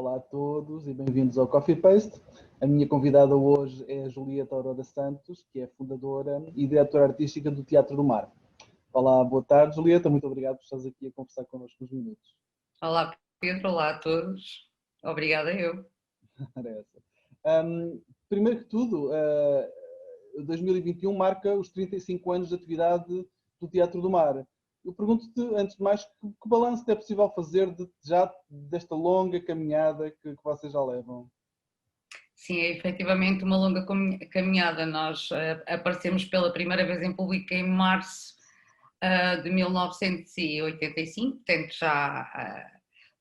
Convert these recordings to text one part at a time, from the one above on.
Olá a todos e bem-vindos ao Coffee Paste. A minha convidada hoje é a Julieta Aurora Santos, que é fundadora e diretora artística do Teatro do Mar. Olá, boa tarde, Julieta. Muito obrigado por estares aqui a conversar connosco uns minutos. Olá, Pedro. Olá a todos. Obrigada eu. Primeiro que tudo, 2021 marca os 35 anos de atividade do Teatro do Mar. Eu pergunto-te, antes de mais, que balanço é possível fazer já desta longa caminhada que vocês já levam? Sim, é efetivamente uma longa caminhada. Nós aparecemos pela primeira vez em público em março de 1985, portanto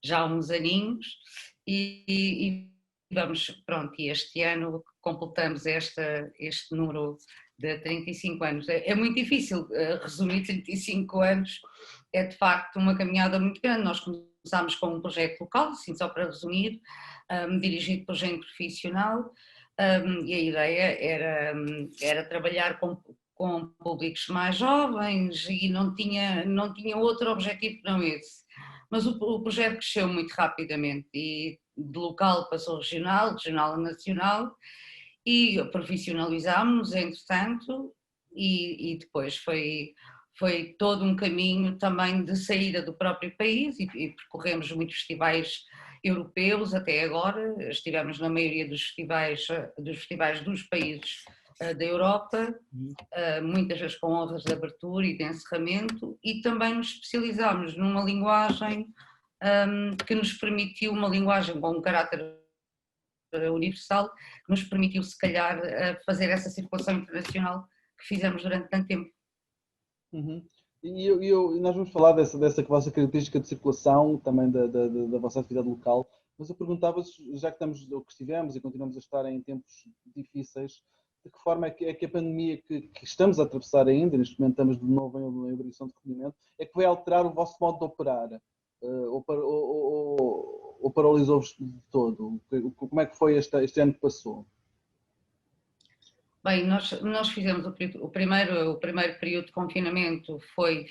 já há uns aninhos, e vamos, pronto, e este ano completamos este número de 35 anos. É muito difícil resumir 35 anos, é de facto uma caminhada muito grande. Nós começámos com um projeto local, assim só para resumir, dirigido por gente profissional, e a ideia era trabalhar com públicos mais jovens e não tinha outro objetivo que não esse. Mas o projeto cresceu muito rapidamente e de local passou regional, regional a nacional, e profissionalizámos-nos, entretanto, e depois foi todo um caminho também de saída do próprio país e percorremos muitos festivais europeus até agora, estivemos na maioria dos festivais dos países da Europa, muitas vezes com honras de abertura e de encerramento, e também nos especializámos numa linguagem que nos permitiu, uma linguagem com um caráter universal, que nos permitiu se calhar fazer essa circulação internacional que fizemos durante tanto tempo. Uhum. E nós vamos falar dessa vossa característica de circulação, também da vossa atividade local, mas eu perguntava, já que estamos, ou que estivemos e continuamos a estar em tempos difíceis, de que forma é que a pandemia que estamos a atravessar ainda, neste momento estamos de novo em evolução de recolhimento, é que vai alterar o vosso modo de operar? Ou paralisou-vos de todo? Como é que foi este ano que passou? Bem, nós fizemos o primeiro período de confinamento,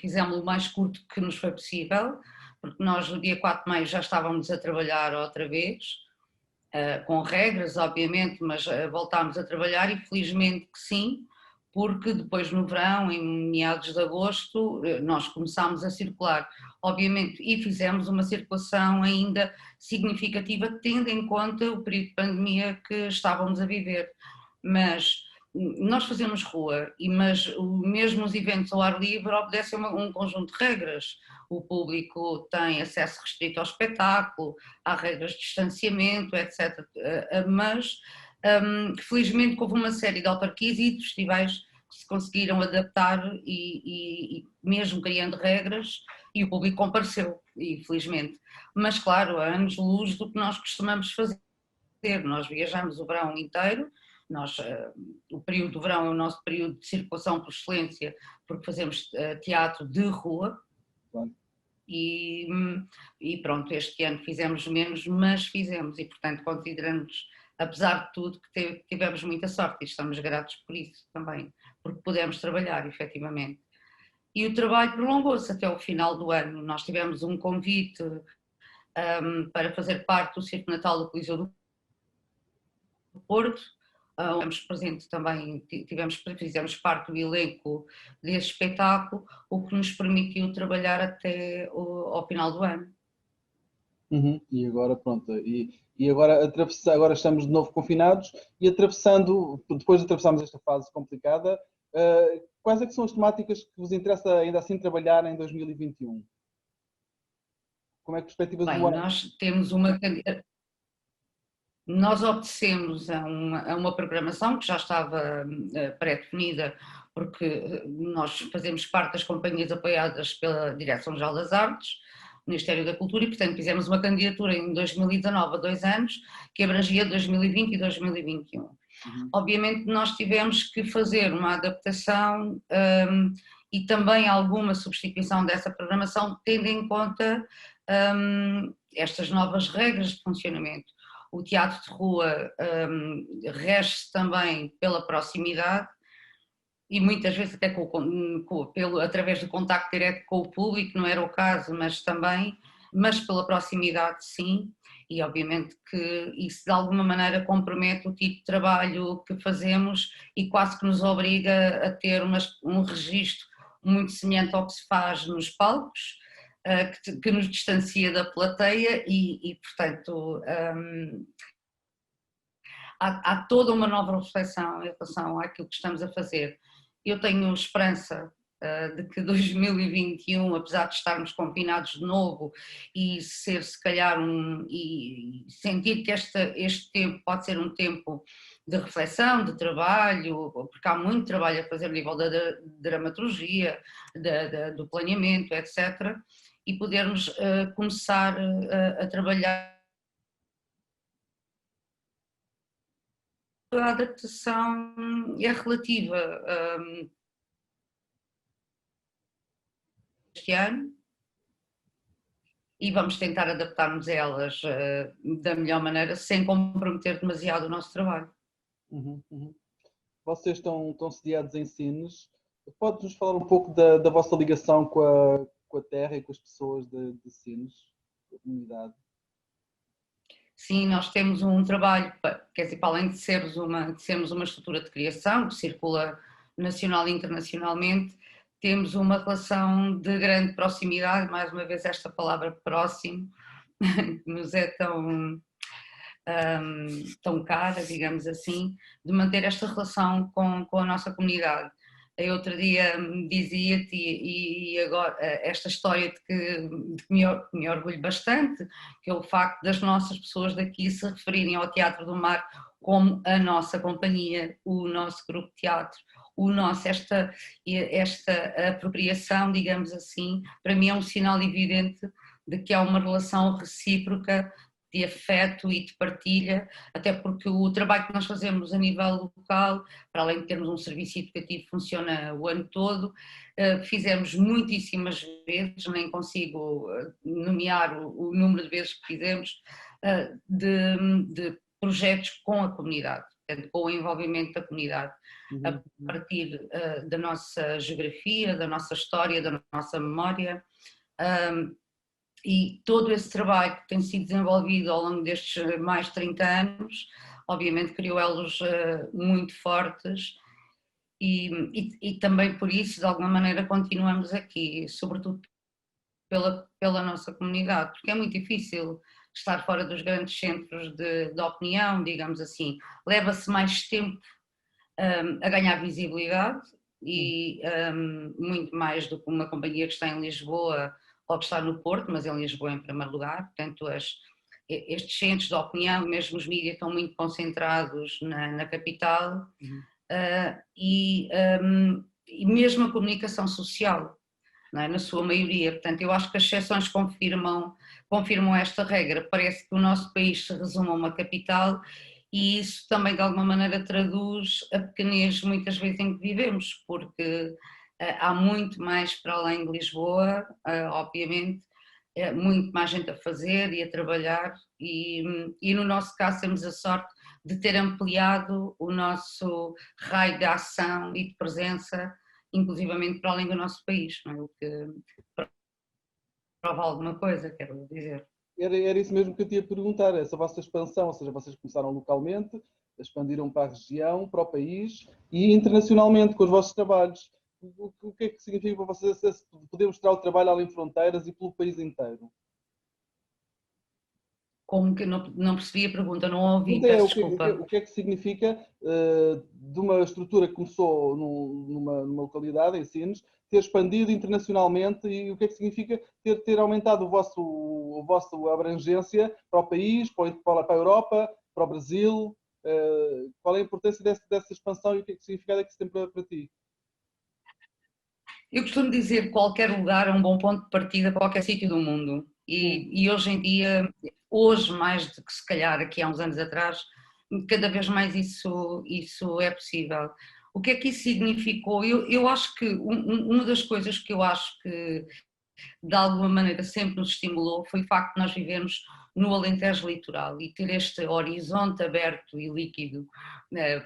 fizemos o mais curto que nos foi possível, porque nós no dia 4 de maio já estávamos a trabalhar outra vez, com regras obviamente, mas voltámos a trabalhar e felizmente que sim, porque depois no verão, em meados de agosto, nós começámos a circular, obviamente, e fizemos uma circulação ainda significativa, tendo em conta o período de pandemia que estávamos a viver, mas nós fazemos rua, mas mesmo os eventos ao ar livre obedecem a um conjunto de regras. O público tem acesso restrito ao espetáculo, há regras de distanciamento, etc. Mas felizmente houve uma série de autarquias e de festivais que se conseguiram adaptar e mesmo criando regras, e o público compareceu, infelizmente. Mas claro, há anos-luz do que nós costumamos fazer. Nós viajamos o verão inteiro. O período do verão é o nosso período de circulação por excelência, porque fazemos teatro de rua. Claro. E pronto, este ano fizemos menos, mas fizemos, e portanto consideramos, apesar de tudo, que tivemos muita sorte e estamos gratos por isso também, porque pudemos trabalhar efetivamente. E o trabalho prolongou-se até o final do ano. Nós tivemos um convite para fazer parte do Circo Natal do Coliseu do Porto. Tivemos presente também, fizemos parte do elenco desse espetáculo, o que nos permitiu trabalhar até ao final do ano. Uhum. E agora pronto, agora estamos de novo confinados e depois de atravessarmos esta fase complicada, quais é que são as temáticas que vos interessa ainda assim trabalhar em 2021? Como é que perspectivas do ano? Nós temos nós obedecemos a uma programação que já estava pré-definida, porque nós fazemos parte das companhias apoiadas pela Direção-Geral das Artes, Ministério da Cultura, e portanto fizemos uma candidatura em 2019 a 2 anos, que abrangia 2020 e 2021. Obviamente nós tivemos que fazer uma adaptação e também alguma substituição dessa programação, tendo em conta estas novas regras de funcionamento. O teatro de rua rege-se também pela proximidade e muitas vezes até através do contacto direto com o público, não era o caso, mas também mas pela proximidade sim, e obviamente que isso de alguma maneira compromete o tipo de trabalho que fazemos e quase que nos obriga a ter um registro muito semelhante ao que se faz nos palcos, que nos distancia da plateia e portanto, há toda uma nova reflexão em relação àquilo que estamos a fazer. Eu tenho esperança de que 2021, apesar de estarmos confinados de novo e ser se calhar e sentir que este tempo pode ser um tempo de reflexão, de trabalho, porque há muito trabalho a fazer a nível da dramaturgia, do planeamento, etc. E podermos começar a trabalhar. A adaptação é relativa este ano e vamos tentar adaptar-nos a elas da melhor maneira, sem comprometer demasiado o nosso trabalho. Vocês estão sediados em Sines. Podes-nos falar um pouco da vossa ligação com a terra e com as pessoas de Sines, da comunidade? Sim, nós temos um trabalho, quer dizer, para além de sermos uma estrutura de criação que circula nacional e internacionalmente, temos uma relação de grande proximidade, mais uma vez esta palavra próximo, que nos é tão cara, digamos assim, de manter esta relação com a nossa comunidade. Eu outro dia dizia-te, e agora esta história de que me orgulho bastante, que é o facto das nossas pessoas daqui se referirem ao Teatro do Mar como a nossa companhia, o nosso grupo de teatro, esta apropriação, digamos assim, para mim é um sinal evidente de que há uma relação recíproca de afeto e de partilha, até porque o trabalho que nós fazemos a nível local, para além de termos um serviço educativo que funciona o ano todo, fizemos muitíssimas vezes, nem consigo nomear o número de vezes que fizemos, de projetos com a comunidade, com o envolvimento da comunidade, a partir da nossa geografia, da nossa história, da nossa memória. E todo esse trabalho que tem sido desenvolvido ao longo destes mais de 30 anos, obviamente criou elos muito fortes e também por isso, de alguma maneira, continuamos aqui, sobretudo pela nossa comunidade, porque é muito difícil estar fora dos grandes centros de opinião, digamos assim. Leva-se mais tempo a ganhar visibilidade e muito mais do que uma companhia que está em Lisboa ou que está no Porto, mas em Lisboa em primeiro lugar. Portanto, estes centros de opinião, mesmo os mídias, estão muito concentrados na capital e mesmo a comunicação social, não é? Na sua maioria. Portanto, eu acho que as exceções confirmam esta regra. Parece que o nosso país se resume a uma capital e isso também de alguma maneira traduz a pequenez muitas vezes em que vivemos, porque há muito mais para além de Lisboa, obviamente, muito mais gente a fazer e a trabalhar e no nosso caso temos a sorte de ter ampliado o nosso raio de ação e de presença, inclusivamente para além do nosso país, não é? O que prova alguma coisa, quero dizer. Era isso mesmo que eu te ia perguntar, essa vossa expansão, ou seja, vocês começaram localmente, expandiram para a região, para o país e internacionalmente com os vossos trabalhos. O que é que significa para vocês poder mostrar o trabalho além fronteiras e pelo país inteiro? Como que não percebi a pergunta, não ouvi, peço desculpa. O que é que significa de uma estrutura que começou numa localidade, em Sines, ter expandido internacionalmente e o que é que significa ter aumentado a vossa abrangência para o país, para a Europa, para o Brasil? Qual é a importância dessa expansão e o que é que significado é que isso tem para ti? Eu costumo dizer que qualquer lugar é um bom ponto de partida para qualquer sítio do mundo e hoje em dia, hoje mais do que se calhar aqui há uns anos atrás, cada vez mais isso é possível. O que é que isso significou? Eu acho que uma das coisas que eu acho que de alguma maneira sempre nos estimulou foi o facto de nós vivermos no Alentejo litoral, e ter este horizonte aberto e líquido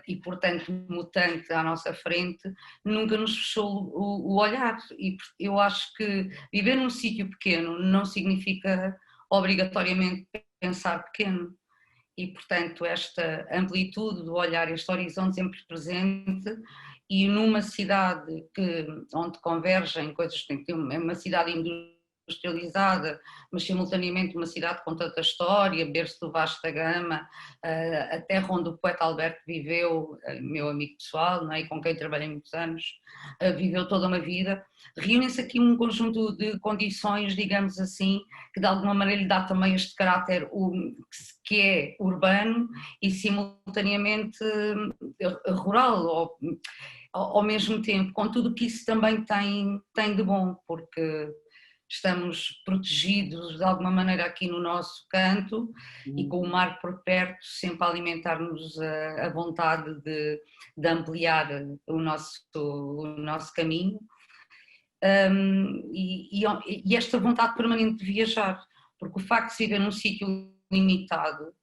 e portanto mutante à nossa frente, nunca nos fechou o olhar, e eu acho que viver num sítio pequeno não significa obrigatoriamente pensar pequeno. E, portanto, esta amplitude do olhar, este horizonte sempre presente, e numa cidade onde convergem coisas, é uma cidade industrializada, mas simultaneamente uma cidade com tanta história, berço do Vasco da Gama, a terra onde o poeta Alberto viveu, meu amigo pessoal, não é? E com quem trabalhei muitos anos, viveu toda uma vida. Reúnem-se aqui um conjunto de condições, digamos assim, que de alguma maneira lhe dá também este caráter que é urbano e simultaneamente rural, ao mesmo tempo, com tudo o que isso também tem de bom, porque estamos protegidos de alguma maneira aqui no nosso canto e com o mar por perto, sempre a alimentar-nos a vontade de ampliar o nosso caminho. E esta vontade permanente de viajar, porque o facto de se viver num sítio limitado,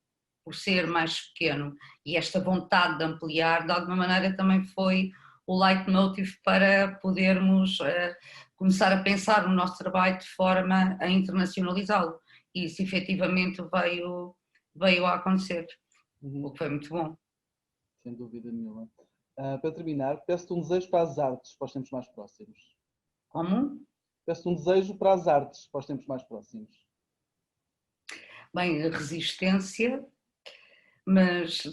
por ser mais pequeno, e esta vontade de ampliar, de alguma maneira também foi o leitmotiv para podermos começar a pensar no nosso trabalho de forma a internacionalizá-lo, e isso efetivamente veio a acontecer, o que foi muito bom. Sem dúvida nenhuma. Para terminar, peço-te um desejo para as artes, para os tempos mais próximos. Como? Peço-te um desejo para as artes, para os tempos mais próximos. Bem, resistência, mas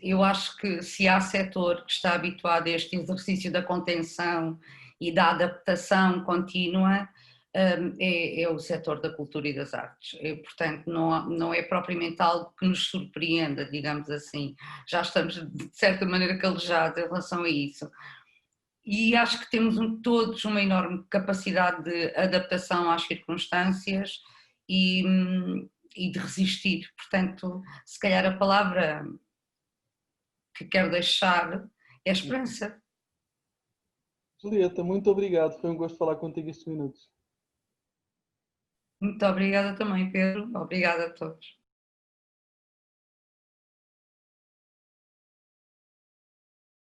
eu acho que se há setor que está habituado a este exercício da contenção e da adaptação contínua, é o setor da cultura e das artes. E, portanto, não é propriamente algo que nos surpreenda, digamos assim. Já estamos, de certa maneira, calejados em relação a isso. E acho que temos todos uma enorme capacidade de adaptação às circunstâncias e de resistir. Portanto, se calhar a palavra que quero deixar é esperança. Julieta, muito obrigado. Foi um gosto falar contigo estes minutos. Muito obrigada também, Pedro. Obrigada a todos.